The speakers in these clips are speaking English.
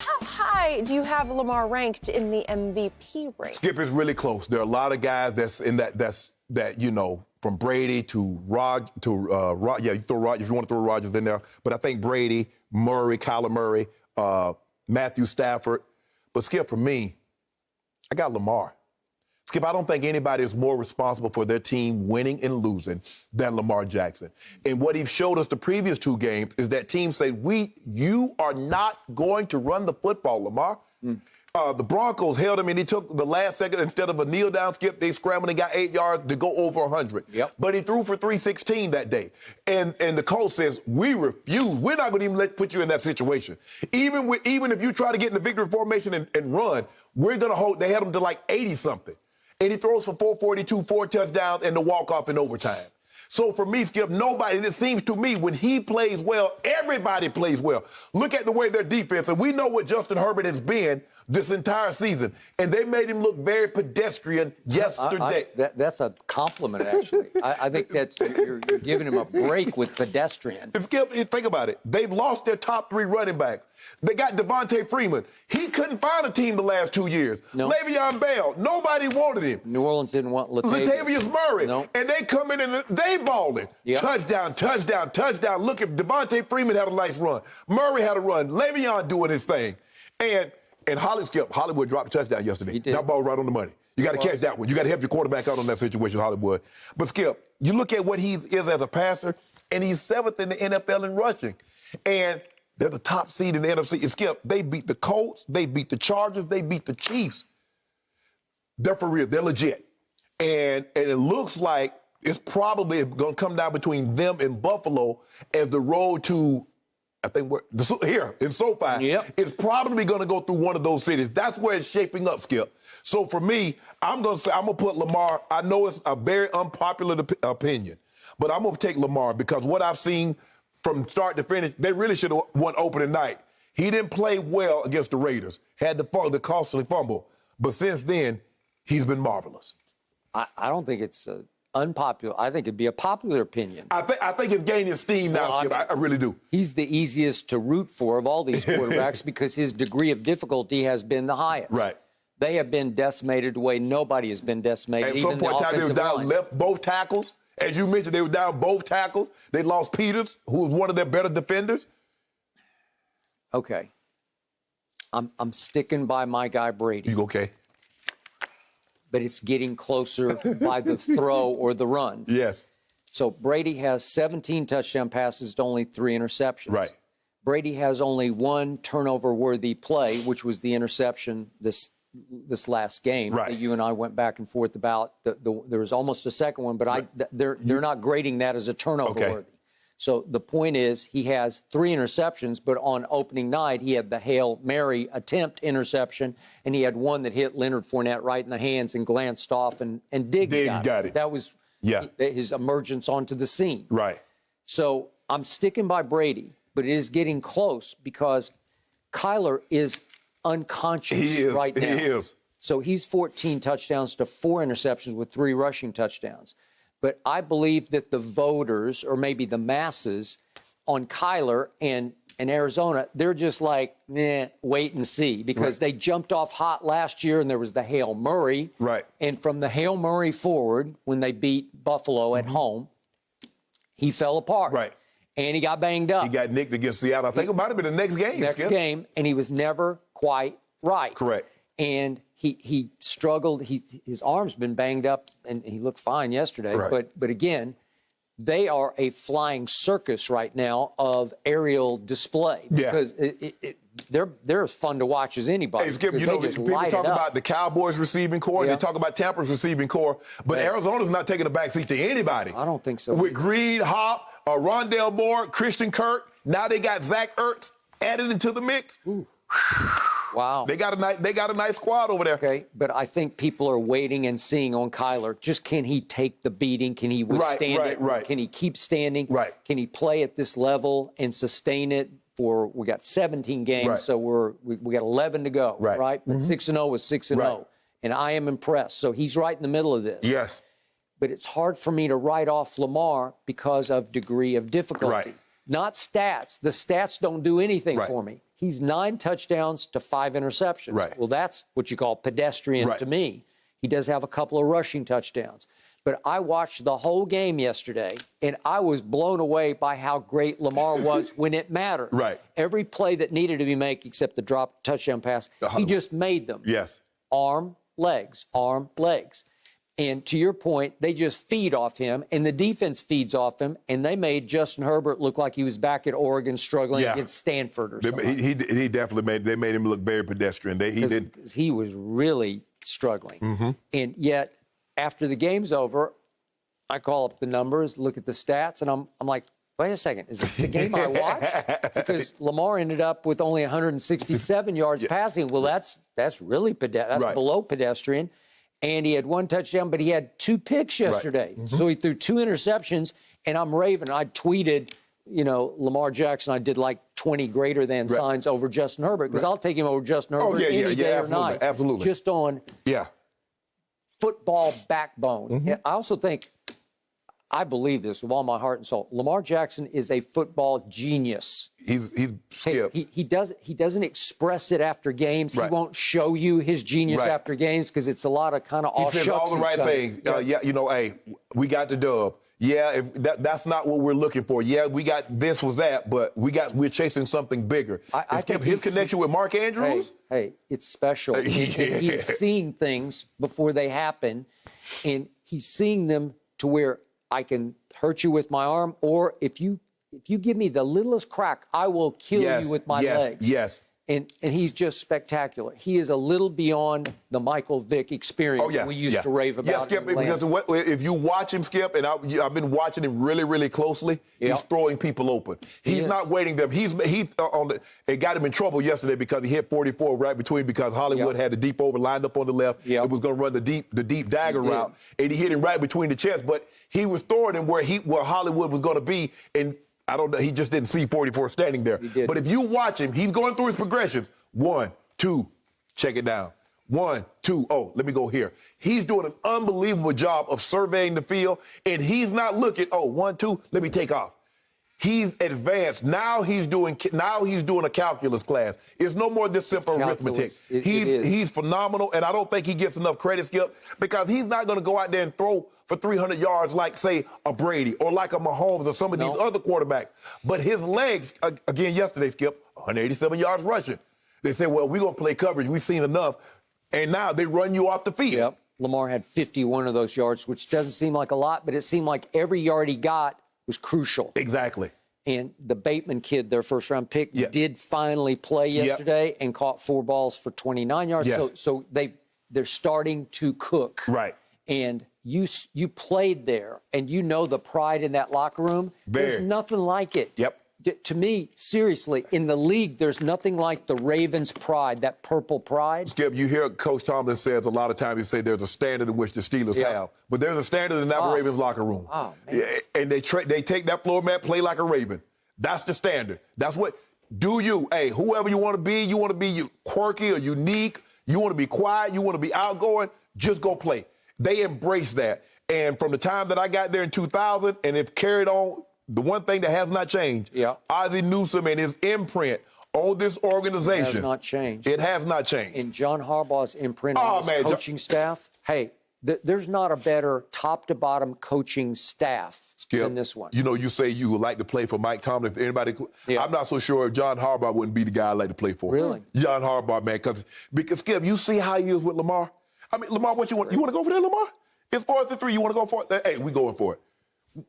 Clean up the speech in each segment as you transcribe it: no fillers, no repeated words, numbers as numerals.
How high do you have Lamar ranked in the MVP race? Skip is really close. There are a lot of guys that's in that you know, from Brady to Rod yeah, you throw Rod if you want to throw Rodgers in there. But I think Brady, Murray, Kyler Murray, Matthew Stafford. But Skip, for me, I got Lamar. Skip, I don't think anybody is more responsible for their team winning and losing than Lamar Jackson. And what he showed us the previous two games is that teams say, you are not going to run the football, Lamar. The Broncos held him, and he took the last second. Instead of a kneel down, Skip, they scrambled and got 8 yards to go over 100. Yep. But he threw for 316 that day. And the coach says, we refuse. We're not going to even put you in that situation. Even if you try to get in the victory formation and run, we're going to hold. They had him to like 80-something. And he throws for 442, 4 touchdowns, and the walk-off in overtime. So for me, Skip, nobody, and it seems to me, when he plays well, everybody plays well. Look at the way their defense, and we know what Justin Herbert has been this entire season, and they made him look very pedestrian yesterday. That's a compliment, actually. I think that you're giving him a break with pedestrian. And Skip, think about it. They've lost their top 3 running backs. They got Devontae Freeman. He couldn't find a team the last 2 years. No. Le'Veon Bell, nobody wanted him. New Orleans didn't want Latavius Murray. No. And they come in and they balling. Yep. Touchdown, touchdown, touchdown. Look, if Devontae Freeman had a nice run. Murray had a run. Le'Veon doing his thing. And Hollywood dropped a touchdown yesterday. He did. That ball right on the money. You got to catch that one. You got to help your quarterback out on that situation, Hollywood. But, Skip, you look at what he is as a passer, and he's 7th in the NFL in rushing. And they're the top seed in the NFC. And, Skip, they beat the Colts, they beat the Chargers, they beat the Chiefs. They're for real. They're legit. And it looks like it's probably going to come down between them and Buffalo as the road to, I think, here in SoFi. Yep. It's probably going to go through one of those cities. That's where it's shaping up, Skip. So for me, I'm going to put Lamar. I know it's a very unpopular opinion, but I'm going to take Lamar because what I've seen from start to finish, they really should have won opening night. He didn't play well against the Raiders, had the costly fumble. But since then, he's been marvelous. I don't think it's unpopular. I think it'd be a popular opinion. I think it's gaining steam now, Skip. I really do. He's the easiest to root for of all these quarterbacks because his degree of difficulty has been the highest. Right. They have been decimated the way nobody has been decimated. At some point in time, they were down left both tackles. As you mentioned, they were down both tackles. They lost Peters, who was one of their better defenders. Okay. I'm sticking by my guy Brady. You okay? But it's getting closer by the throw or the run. Yes. So Brady has 17 touchdown passes to only 3 interceptions. Right. Brady has only 1 turnover-worthy play, which was the interception this last game right. that you and I went back and forth about. There was almost a second one, but they're not grading that as a turnover-worthy. Okay. So the point is he has 3 interceptions, but on opening night he had the Hail Mary attempt interception, and he had one that hit Leonard Fournette right in the hands and glanced off, and Diggs got it. That was his emergence onto the scene. Right. So I'm sticking by Brady, but it is getting close because Kyler is unconscious right now. He is. So he's 14 touchdowns to 4 interceptions with 3 rushing touchdowns. But I believe that the voters, or maybe the masses, on Kyler and Arizona, they're just like, wait and see, because they jumped off hot last year, and there was the Hail Murray. Right. And from the Hail Murray forward, when they beat Buffalo at home, he fell apart. Right. And he got banged up. He got nicked against Seattle. I think it might have been the next game. Game, and he was never quite right. Correct. And he struggled. His arm's been banged up, and he looked fine yesterday. Right. But again, they are a flying circus right now of aerial display because they're as fun to watch as anybody. Hey, Skip, you know, people talk about the Cowboys receiving core, and they talk about Tampa's receiving core, but Arizona's not taking a backseat to anybody. I don't think so. With Greed, Hop, Rondale Moore, Christian Kirk, now they got Zach Ertz added into the mix. Ooh. Wow. They got a nice squad over there. Okay, but I think people are waiting and seeing on Kyler. Just can he take the beating? Can he withstand it? Right. Can he keep standing? Right. Can he play at this level and sustain it we got 17 games, so we got 11 to go, right? But 6-0 was 6-0, and I am impressed. So he's right in the middle of this. Yes. But it's hard for me to write off Lamar because of degree of difficulty. Right. not stats. The stats don't do anything Right. for me. He's 9 touchdowns to 5 interceptions. Right. Well, that's what you call pedestrian Right. to me. He does have a couple of rushing touchdowns. But I watched the whole game yesterday, and I was blown away by how great Lamar was when it mattered. Right. Every play that needed to be made, except the drop touchdown pass, he just made them. Yes. Arm, legs, arm, legs. And to your point, they just feed off him, and the defense feeds off him, and they made Justin Herbert look like he was back at Oregon struggling against Stanford or something. He definitely made him look very pedestrian. He was really struggling. And yet, after the game's over, I call up the numbers, look at the stats, and I'm like, wait a second, is this the game I watched? Because Lamar ended up with only 167 yards passing. Well, that's really below pedestrian. And he had 1 touchdown, but he had 2 picks yesterday. So he threw 2 interceptions, and I'm raving. I tweeted, Lamar Jackson, I did like 20 greater than signs over Justin Herbert, because I'll take him over Justin Herbert any day or night. Absolutely. Just on football backbone. I also think, I believe this with all my heart and soul, Lamar Jackson is a football genius. He's Skip. He doesn't express it after games. He won't show you his genius after games because it's a lot of kind of all He says all the right things. Hey, we got the dub. Yeah, if that's not what we're looking for. Yeah, we got this was that, but we're chasing something bigger. I think his connection with Mark Andrews. Hey, it's special. And he's seeing things before they happen, and he's seeing them to where I can hurt you with my arm, or if you give me the littlest crack, I will kill you with my legs. Yes. And he's just spectacular. He is a little beyond the Michael Vick experience we used to rave about. Yeah, Skip, because if you watch him, Skip, and I've been watching him really, really closely, he's throwing people open. He's not waiting them. It got him in trouble yesterday because he hit 44 right between, because Hollywood had the deep over lined up on the left. It was going to run the deep dagger route, and he hit him right between the chest. But he was throwing him where Hollywood was going to be, and I don't know. He just didn't see 44 standing there. But if you watch him, he's going through his progressions. 1, 2, check it down. 1, 2, oh, let me go here. He's doing an unbelievable job of surveying the field, and he's not looking, 1, 2, let me take off. He's advanced. Now he's doing a calculus class. It's no more this simple arithmetic. He's phenomenal, and I don't think he gets enough credit, Skip, because he's not going to go out there and throw for 300 yards like, say, a Brady or like a Mahomes or some of these other quarterbacks. But his legs, again yesterday, Skip, 187 yards rushing. They said, well, we're going to play coverage. We've seen enough. And now they run you off the field. Yep. Lamar had 51 of those yards, which doesn't seem like a lot, but it seemed like every yard he got was crucial. Exactly. And the Bateman kid, their first-round pick, did finally play yesterday and caught 4 balls for 29 yards. So they're starting to cook. Right. And you played there, and you know the pride in that locker room. There's nothing like it. Yep. To me, seriously, in the league, there's nothing like the Ravens' pride, that purple pride. Skip, you hear Coach Tomlin says a lot of times, he say there's a standard in which the Steelers have. But there's a standard in that Ravens locker room. Oh, man. And they take that floor mat, play like a Raven. That's the standard. That's what, whoever you want to be quirky or unique, you want to be quiet, you want to be outgoing, just go play. They embrace that. And from the time that I got there in 2000, and it's carried on, the one thing that has not changed, Ozzie Newsome and his imprint on this organization. It has not changed. It has not changed. And John Harbaugh's imprint on his coaching staff, there's not a better top-to-bottom coaching staff than this one. You say you would like to play for Mike Tomlin. If anybody, I'm not so sure if John Harbaugh wouldn't be the guy I'd like to play for. Really? John Harbaugh, man, because Skip, you see how he is with Lamar? I mean, Lamar, what you want? You want to go for that, Lamar? It's 4-3. You want to go for it? Hey, we going for it.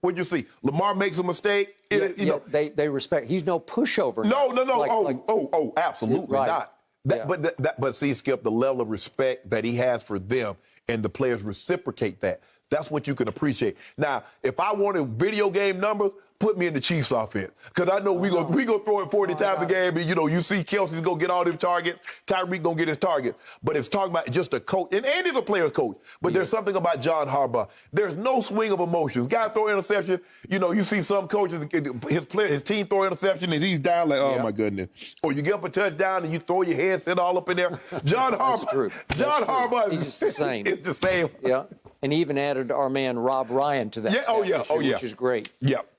What'd you see? Lamar makes a mistake. They respect. He's no pushover. No. Absolutely not. But see, Skip, the level of respect that he has for them and the players reciprocate that. That's what you can appreciate. Now, if I wanted video game numbers, put me in the Chiefs offense. Because I know we go throw it 40 times a game. And, you see Kelsey's going to get all them targets. Tyreek going to get his targets. But it's talking about just a coach. And Andy's a player's coach. But there's something about John Harbaugh. There's no swing of emotions. Guy throw interception. You see some coaches, his team throw interception and he's down like, oh, my goodness. Or you get up a touchdown and you throw your headset all up in there. John Harbaugh. That's true. Harbaugh is the same. It's the same. Yeah. And he even added our man Rob Ryan to that staff, which is great. Yep.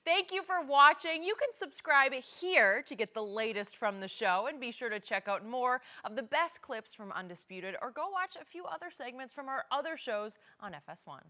Thank you for watching. You can subscribe here to get the latest from the show, and be sure to check out more of the best clips from Undisputed, or go watch a few other segments from our other shows on FS1.